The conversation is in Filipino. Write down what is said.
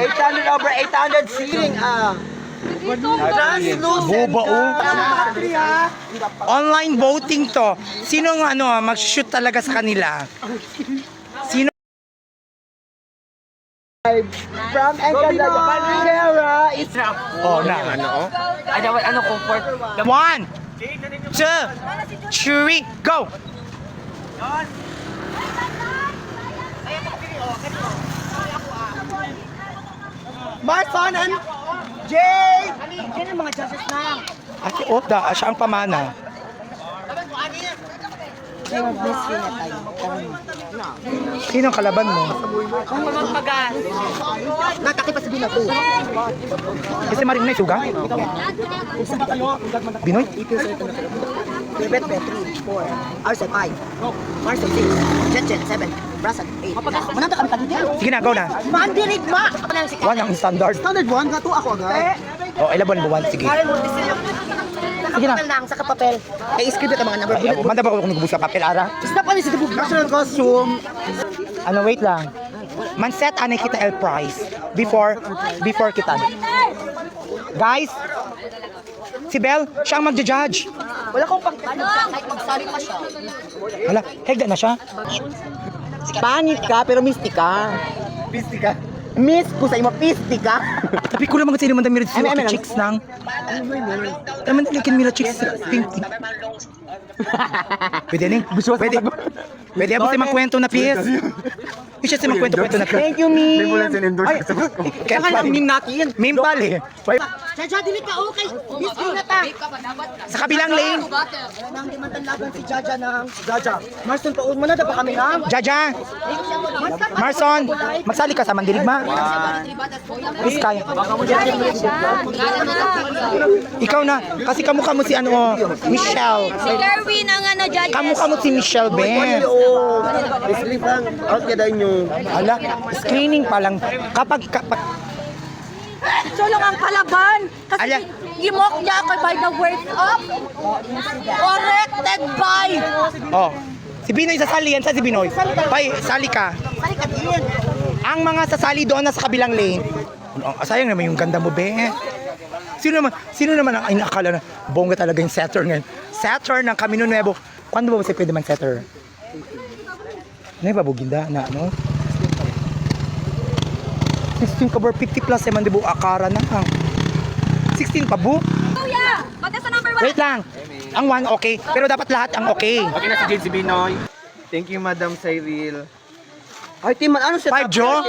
800 over 800 seating. Boba, oh. Online voting to. Sino ang mag-shoot talaga sa kanila? Sino? From Encanadera, it's Oh, na. ano comfort? 1, 2, 3, go! Marson and Jay! Yan ang mga judges na. Ate Oda, siya ang pamana. Sino ang kalaban mo? Nataki pa sa binato. Kasi Maring na suga? Binoy? Bet 3, 4, Arsen 5, Marson 6, Jet 7, Brasan 8. Mananta kami kanina. Sige na, go na. Mandirig ma! 1 ang standard. Standard 1, gato ako agad. O, 11 mo 1, sige. Sige na. Papel lang, sa papel. Ay, iscript ang mga number. Ay, manda ba ko kung nagubos ka papel, ara? Isda pa rin sa dibog. National costume. Ano, wait lang. Man-set anay kita L price before kita. Guys, si Belle, siya ang magja-judge. Wala kong pang... Kahit magsali pa siya. Hala, hegda na siya. Pangit ka, pero mistika. Mistika? Miss ko sa imo, mistika. Tapi ko naman kasi naman dami rin sa chicks nang. Naman dami kin mira chicks pink. Pwede ning? Pwede ako sa magkwento na pies. Isa sa magkwento na pies. Thank you, Mim. Ay, kaya lang meme natin. Meme pali. Jaja, dili ka okay. Miss ko na ta. Sa kabilang lane. Nang di man laban si Jaja ng Jaja. Marson, paun mo na da pa kami na. Jaja. Marson, magsali ka sa Mandirig ma. Please kaya. Ikaw na, kasi kamukha mo si Michelle. Si Kerwin ang judges. Kamukha mo si Michelle Ben. Sleep lang. Out ka dahil nyo. Ala, screening pa lang. Kapag So lang ang kalaban. Kasi Ala. gimok niya ako by the words of corrected by. Oh, si Binoy sasali yan. Saan si Binoy? Pay, sali ka. Ang mga sasali doon na sa kabilang lane. Sayang naman yung ganda mo, be. Sino naman ang inakala na bongga talaga yung setter ngayon? Setter ng Camino Nuevo. Quando ba pwede man setter? Ano ba buginda na ano? 16 cover 50 plus man dibu akara na. 16 pa bu? Kuya, bata sa number 1. Wait lang. Ang 1 okay, pero dapat lahat ang okay. Okay na si JC Binoy. Thank you, Madam Cyril. Ay, Tim, ano siya? 5 Jo?